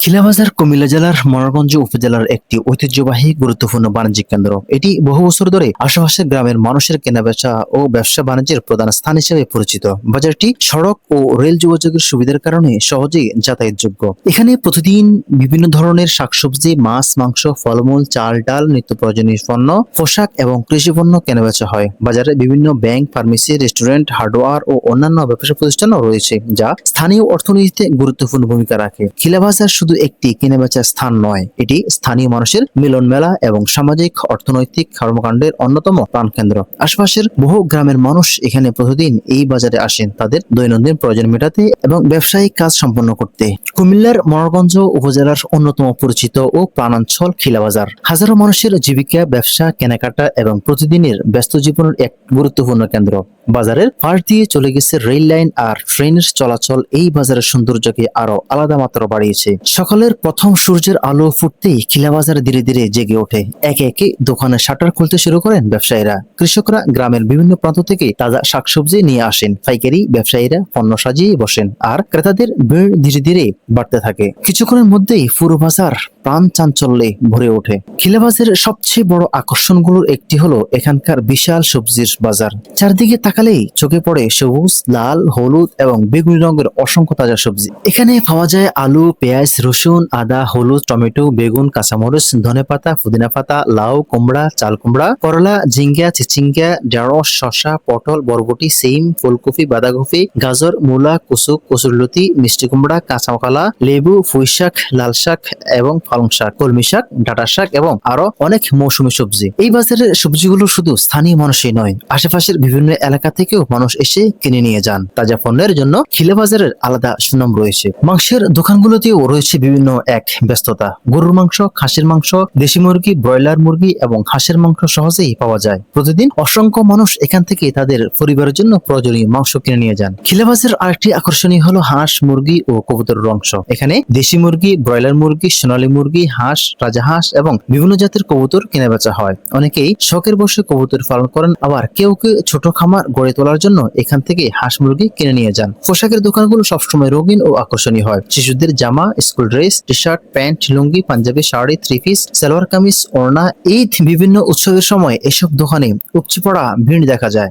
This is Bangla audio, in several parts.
খিলাবাজার কুমিল্লা জেলার মনোরগঞ্জ উপজেলার একটি ঐতিহ্যবাহী গুরুত্বপূর্ণ বাণিজ্যিক কেন্দ্র। এটি বহু বছর ধরে আশেপাশের গ্রামের মানুষের কেনাবেচা ও ব্যবসা বাণিজ্যের প্রধান স্থান হিসেবে পরিচিত। বাজারটি সড়ক ও রেল যোগাযোগের সুবিধার কারণে সহজেই যাতায়াতযোগ্য। এখানে প্রতিদিন বিভিন্ন ধরনের শাকসবজি, মাছ, মাংস, ফলমূল, চাল, ডাল, নিত্য প্রয়োজনীয় পণ্য, পোশাক এবং কৃষি পণ্য কেনাবেচা হয়। বাজারে বিভিন্ন ব্যাংক, ফার্মেসি, রেস্টুরেন্ট, হার্ডওয়্যার ও অন্যান্য ব্যবসা প্রতিষ্ঠানও রয়েছে, যা স্থানীয় অর্থনীতিতে গুরুত্বপূর্ণ ভূমিকা রাখে। খিলাবাজার শুধু একটি কেনাবেচার স্থান নয়, এটি স্থানীয় মানুষের মিলন মেলা এবং সামাজিক অর্থনৈতিক কর্মকাণ্ডের অন্যতম প্রাণকেন্দ্র। আশপাশের বহু গ্রামের মানুষ এখানে প্রতিদিন এই বাজারে আসেন তাদের দৈনন্দিন প্রয়োজন মেটাতে এবং ব্যবসায়িক কাজ সম্পন্ন করতে। কুমিল্লার মনোরগঞ্জ উপজেলার অন্যতম পরিচিত ও প্রাণাঞ্চল খিলাবাজার হাজারো মানুষের জীবিকা, ব্যবসা, কেনাকাটা এবং প্রতিদিনের ব্যস্ত জীবনের এক গুরুত্বপূর্ণ কেন্দ্র। বাজারের পাশ দিয়ে চলে গেছে রেল লাইন আর ট্রেনের চলাচল এই বাজারের সৌন্দর্যকে আরো আলাদা মাত্রা বাড়িয়েছে। সকালের প্রথম সূর্যের আলো ফুটতেই খিলাবাজার ধীরে ধীরে জেগে ওঠে। একে একে দোকানের শাটার খুলতে শুরু করেন ব্যবসায়ীরা। কৃষকরা গ্রামের বিভিন্ন প্রান্ত থেকে তাজা শাকসবজি নিয়ে আসেন। পাইকারি ব্যবসায়ীরা পণ্য সাজিয়ে বসেন আর ক্রেতাদের ভিড় ধীরে ধীরে বাড়তে থাকে। কিছুক্ষণের মধ্যেই পুরো বাজার প্রাণ চাঞ্চল্যে ভরে ওঠে। খিলাবাজারের সবচেয়ে বড় আকর্ষণগুলোর একটি হলো এখানকার বিশাল সবজির বাজার। চারদিকে তাকালেই চোখে পড়ে সবুজ, লাল, হলুদ এবং বেগুনি রঙের অসংখ্য তাজা সবজি। এখানে পাওয়া যায় আলু, পেঁয়াজ, রসুন, আদা, হলুদ, টমেটো, বেগুন, কাঁচামরিচ, ধনেপাতা, পুদিনা পাতা, লাউ, কুমড়া, চাল কুমড়া, করলা, ঝিঙ্গা, চিচিঙ্গা, ঢেঁড়স, শসা, পটল, বরবটি, সিম, ফুলকপি, বাঁধাকপি, গাজর, মূলা, কচু, কচুরলতি, মিষ্টি কুমড়া, কাঁচা কলা, লেবু, পুঁই শাক, লাল শাক এবং পালং শাক, কলমি শাক, ডাঁটা শাক এবং আরো অনেক মৌসুমী সবজি। এই বাজারের সবজিগুলো শুধু স্থানীয় মানুষই নয়, আশেপাশের বিভিন্ন এলাকা থেকেও মানুষ এসে কিনে নিয়ে যান। তাজা পণ্যের জন্য খিলাবাজারের আলাদা সুনাম রয়েছে। মাংসের দোকানগুলোতেও রয়েছে বিভিন্ন এক ব্যস্ততা। গরুর মাংস, খাসির মাংস, দেশি মুরগি, ব্রয়লার মুরগি এবং হাঁসের মাংস সহজেই পাওয়া যায়। প্রতিদিন অসংখ্য মানুষ এখান থেকে তাদের পরিবারের জন্য প্রয়োজনীয় মাংস কিনে নিয়ে যান। খিলাবাজারের আরেকটি আকর্ষণীয় হলো হাঁস, মুরগি ও কবুতরের অংশ। এখানে দেশি মুরগি, ব্রয়লার মুরগি, সোনালী মুরগি, হাঁস, রাজাহাঁস এবং বিভিন্ন জাতের কবুতর কেনা বেচা হয়। অনেকেই শখের বসে কবুতর পালন করেন, আবার কেউ কেউ ছোট খামার গড়ে তোলার জন্য এখান থেকে হাঁস মুরগি কিনে নিয়ে যান। পোশাকের দোকানগুলো সবসময় রঙিন ও আকর্ষণীয় হয়। শিশুদের জামা, school dress, T shirt, pant, lungi, panjabi, sari, three piece, salwar kameez, ওড়না, ঈদ, বিভিন্ন উৎসবের সময় এসব দোকানে উপচে পড়া ভিড় দেখা যায়।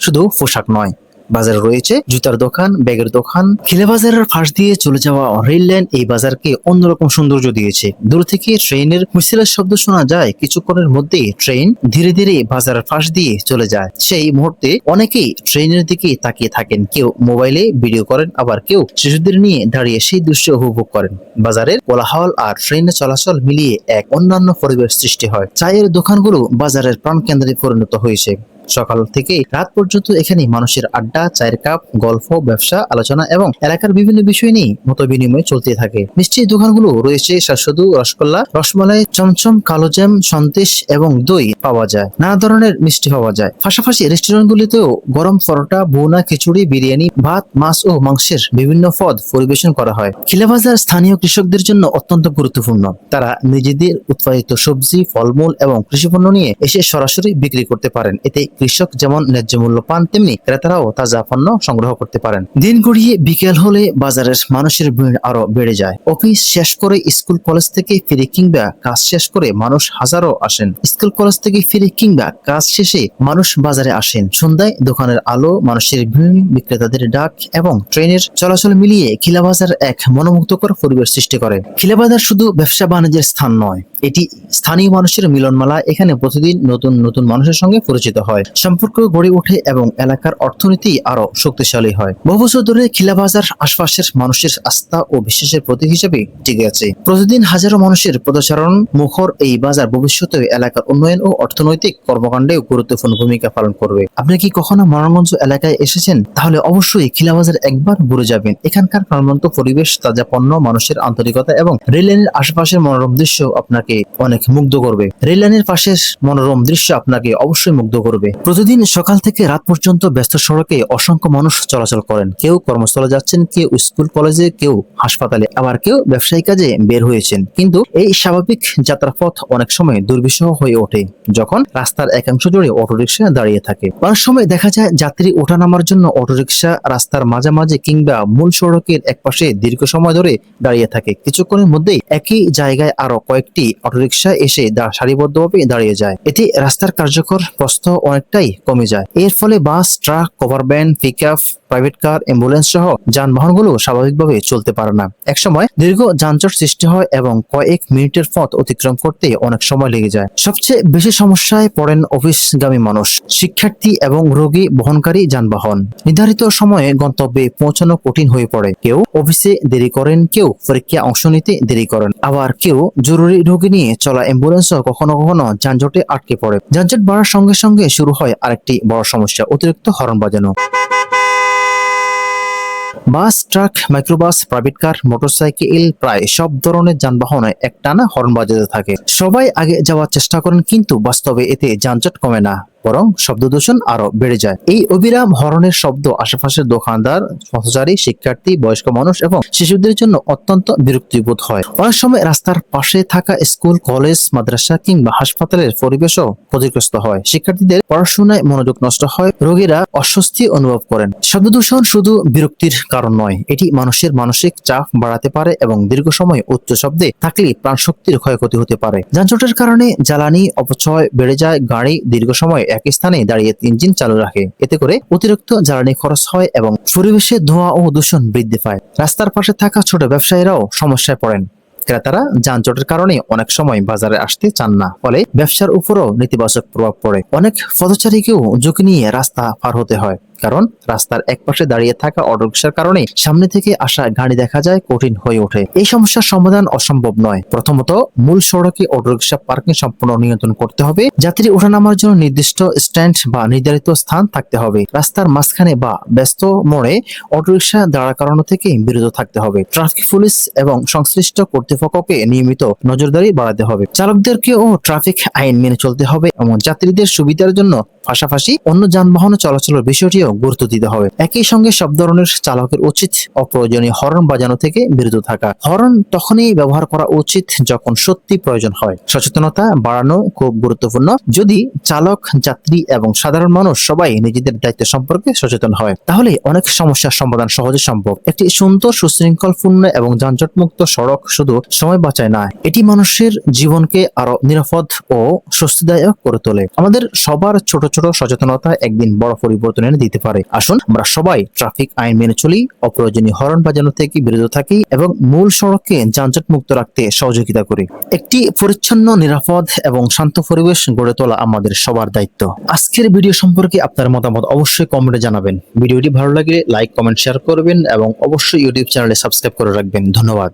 শুধু পোশাক নয়, বাজারে রয়েছে জুতার দোকান, ব্যাগের দোকান। খিলাবাজারের পাশ দিয়ে চলে যাওয়া রেল লাইন এই বাজারকে অন্যরকম সৌন্দর্য দিয়েছে। দূর থেকে ট্রেনের হুইসেলের শব্দ শোনা যায়। কিছুক্ষণের মধ্যে ট্রেন ধীরে ধীরে বাজারের পাশ দিয়ে চলে যায়। সেই মুহূর্তে অনেকেই ট্রেনের দিকে তাকিয়ে থাকেন, কেউ মোবাইলে ভিডিও করেন, আবার কেউ শিশুদের নিয়ে দাঁড়িয়ে সেই দৃশ্য উপভোগ করেন। বাজারের কোলাহল আর ট্রেনের চলাচল মিলিয়ে এক অন্যান্য পরিবেশ সৃষ্টি হয়। চায়ের দোকানগুলো বাজারের প্রাণকেন্দ্রে পরিণত হয়েছে। সকাল থেকে রাত পর্যন্ত এখানে মানুষের আড্ডা, চায়ের কাপ, গল্প, ব্যবসা, আলোচনা এবং এলাকার বিভিন্ন বিষয় নিয়ে মত বিনিময় চলতে থাকে। মিষ্টির দোকানগুলো রয়েছে সুস্বাদু রসগোল্লা, রসমালাই, চমচম, কালোজাম, সন্দেশ এবং দই পাওয়া যায়। নানা ধরনের মিষ্টি পাওয়া যায়। পাশাপাশি রেস্টুরেন্টগুলিতেও গরম পরোটা, ভুনা, খিচুড়ি, বিরিয়ানি, ভাত, মাছ ও মাংসের বিভিন্ন পদ পরিবেশন করা হয়। খিলাবাজার স্থানীয় কৃষকদের জন্য অত্যন্ত গুরুত্বপূর্ণ। তারা নিজেদের উৎপাদিত সবজি, ফলমূল এবং কৃষিপণ্য নিয়ে এসে সরাসরি বিক্রি করতে পারেন। এতে কৃষক যেমন ন্যায্য মূল্য পান, তেমনি ক্রেতারাও তাজা পণ্য সংগ্রহ করতে পারেন। দিন গড়িয়ে বিকেল হলে বাজারের মানুষের ভিড় আরো বেড়ে যায়। অফিস শেষ করে, স্কুল কলেজ থেকে ফিরে কিংবা কাজ শেষ করে মানুষ হাজারো আসেন। স্কুল কলেজ থেকে ফিরে কিংবা কাজ শেষে মানুষ বাজারে আসেন। সন্ধ্যায় দোকানের আলো, মানুষের ভিড়, বিক্রেতাদের ডাক এবং ট্রেনের চলাচল মিলিয়ে খিলাবাজার এক মনোমুগ্ধকর পরিবেশ সৃষ্টি করে। খিলাবাজার শুধু ব্যবসা বাণিজ্যের স্থান নয়, এটি স্থানীয় মানুষের মিলনমেলা। এখানে প্রতিদিন নতুন নতুন মানুষের সঙ্গে পরিচিত হয়, সম্পর্ক গড়ে ওঠে এবং এলাকার অর্থনীতি আরো শক্তিশালী হয়। বহু বছর ধরে খিলাবাজার আশপাশের মানুষের আস্থা ও বিশ্বাসের প্রতীক হিসেবে টিকে আছে। প্রতিদিন হাজারো মানুষের পদচারণ মুখর এই বাজার ভবিষ্যতে এলাকার উন্নয়ন ও অর্থনৈতিক কর্মকাণ্ডেও গুরুত্বপূর্ণ ভূমিকা পালন করবে। আপনি কি কখনো মনোরগঞ্জ এলাকায় এসেছেন? তাহলে অবশ্যই খিলাবাজার একবার ঘুরে যাবেন। এখানকার প্রাণবন্ত পরিবেশ, তাজা পণ্য, মানুষের আন্তরিকতা এবং রেল লাইনের আশেপাশের মনোরম দৃশ্য আপনাকে অনেক মুগ্ধ করবে। রেল লাইনের পাশের মনোরম দৃশ্য আপনাকে অবশ্যই মুগ্ধ করবে। প্রতিদিন সকাল থেকে রাত পর্যন্ত ব্যস্ত সড়কে অসংখ্য মানুষ চলাচল করেন। কেউ কর্মস্থলে যাচ্ছেন, কেউ স্কুল কলেজে, কেউ হাসপাতালে, আবার কেউ ব্যবসায়িক কাজে বের হয়েছেন। কিন্তু এই স্বাভাবিক যাত্রাপথ অনেক সময় দুর্বিষহ হয়ে ওঠে যখন রাস্তার একাংশ জুড়ে অটোরিকশা দাঁড়িয়ে থাকে। অনেক সময় দেখা যায় যাত্রী ওঠানামার জন্য অটোরিকশা রাস্তার মাঝামাঝি কিংবা মূল সড়কের একপাশে দীর্ঘ সময় ধরে দাঁড়িয়ে থাকে। কিছুক্ষণের মধ্যেই একই জায়গায় আরো কয়েকটি অটোরিকশা এসে সারিবদ্ধভাবে দাঁড়িয়ে যায়। এতে রাস্তার কার্যকর প্রস্থ অনেকটাই কমে যায়। এর ফলে bus, truck, cover van, pickup, private car, ambulance সহ যানবাহনগুলো স্বাভাবিকভাবে চলতে পারে না। একসময় দীর্ঘ যানজট সৃষ্টি হয় এবং কয়েক মিনিটের পথ অতিক্রম করতে অনেক সময় লেগে যায়। সবচেয়ে বেশি সমস্যায় পড়েন অফিসগামী মানুষ, শিক্ষার্থী এবং রোগী বহনকারী যানবাহন। নির্ধারিত সময়ে গন্তব্যে পৌঁছানো কঠিন হয়ে পড়ে। কেউ অফিসে দেরি করেন, কেউ পরীক্ষায় অংশ নিতে দেরি করেন, আবার কেউ জরুরি রোগী নিয়ে চলা অ্যাম্বুলেন্সও কখনো কখনো যানজটে আটকে পড়ে। যানজট বাড়ার সঙ্গে সঙ্গে শুরু হয় আরেকটি বড় সমস্যা, অতিরিক্ত হর্ন বাজানো। Bus, truck, microbus, private car, motorcycle, প্রায় সব ধরনের যানবাহনে একটানা হর্ন বাজাতে থাকে। সবাই আগে যাওয়ার চেষ্টা করেন, কিন্তু বাস্তবে এতে যানজট কমে না, বরং শব্দ দূষণ আরো বেড়ে যায়। এই অবিরাম হর্নের শব্দ আশেপাশের দোকানদার, পথচারী, শিক্ষার্থী, বয়স্ক মানুষ এবং শিশুদের জন্য অত্যন্ত বিরক্তিবোধ হয়। অনেক সময় রাস্তার পাশে থাকা স্কুল, কলেজ, মাদ্রাসা কিংবা হাসপাতালের পরিবেশও ক্ষতিগ্রস্ত হয়। শিক্ষার্থীদের পড়াশোনায় মনোযোগ নষ্ট হয়, রোগীরা অস্বস্তি অনুভব করেন। শব্দ দূষণ শুধু বিরক্তির কারণ নয়, এটি মানুষের মানসিক চাপ বাড়াতে পারে এবং দীর্ঘ সময় উচ্চ শব্দে থাকলে প্রাণশক্তির ক্ষয়ক্ষতি হতে পারে। যানজটের কারণে জ্বালানি অপচয় বেড়ে যায়। গাড়ি দীর্ঘ সময় এক স্থানে দাঁড়িয়ে ইঞ্জিন চালু রাখে, এতে করে অতিরিক্ত জ্বালানি খরচ হয় এবং পরিবেশে ধোঁয়া ও দূষণ বৃদ্ধি পায়। রাস্তার পাশে থাকা ছোট ব্যবসায়ীরাও সমস্যায় পড়েন। ক্রেতারা যানজটের কারণে অনেক সময় বাজারে আসতে চান না, ফলে ব্যবসার উপরও নেতিবাচক প্রভাব পড়ে। অনেক পথচারীকেও ঝুঁকি নিয়ে রাস্তা পার হতে হয়, কারণ রাস্তার একপাশে দাঁড়িয়ে থাকা অটোরিকশার কারণে সামনে থেকে আসা গাড়ি দেখা যায় কঠিন হয়ে ওঠে। এই সমস্যার সমাধান অসম্ভব নয়। প্রথমত, মূল সড়কে অটোরিকশা পার্কিং সম্পূর্ণ নিয়ন্ত্রণ করতে হবে। যাত্রী ওঠানামার জন্য নির্দিষ্ট স্ট্যান্ড বা নির্ধারিত স্থান থাকতে হবে। রাস্তার মাঝখানে বা ব্যস্ত মোড়ে অটোরিকশা দাঁড়া করানো থেকে বিরত থাকতে হবে। ট্রাফিক পুলিশ এবং সংশ্লিষ্ট কর্তৃপক্ষকে নিয়মিত নজরদারি বাড়াতে হবে। চালকদেরকেও ট্রাফিক আইন মেনে চলতে হবে এবং যাত্রীদের সুবিধার জন্য পাশাপাশি অন্য যানবাহন চলাচলের বিষয়টিও গুরুত্ব দিতে হবে। একই সঙ্গে সব ধরনের চালকের উচিত অপ্রয়োজনীয় হর্ন বাজানো থেকে বিরত থাকা। হর্ন তখনই ব্যবহার করা উচিত যখন সত্যি প্রয়োজন হয়। সচেতনতা বাড়ানো খুব গুরুত্বপূর্ণ। যদি চালক, যাত্রী এবং সাধারণ মানুষ সবাই নিজেদের দায়িত্ব সম্পর্কে সচেতন হয়, তাহলে অনেক সমস্যার সমাধান সহজে সম্ভব। একটি সুন্দর, সুশৃঙ্খলপূর্ণ এবং যানজটমুক্ত সড়ক শুধু সময় বাঁচায় না, এটি মানুষের জীবনকে আরো নিরাপদ ও স্বস্তিদায়ক করে তোলে। আমাদের সবার ছোট ছোট সচেতনতা একদিন বড় পরিবর্তন এনে দিতে পারে। আসুন আমরা সবাই ট্রাফিক আইন মেনে চলি, অপ্রয়োজনীয় হর্ন বাজানো থেকে বিরত থাকি এবং মূল সড়ককে যানজট মুক্ত রাখতে সহযোগিতা করি। একটি পরিচ্ছন্ন, নিরাপদ এবং শান্ত পরিবেশ গড়ে তোলা আমাদের সবার দায়িত্ব। আজকের ভিডিও সম্পর্কে আপনার মতামত অবশ্যই কমেন্টে জানাবেন। ভিডিওটি ভালো লাগলে লাইক, কমেন্ট, শেয়ার করবেন এবং অবশ্যই ইউটিউব চ্যানেলে সাবস্ক্রাইব করে রাখবেন। ধন্যবাদ।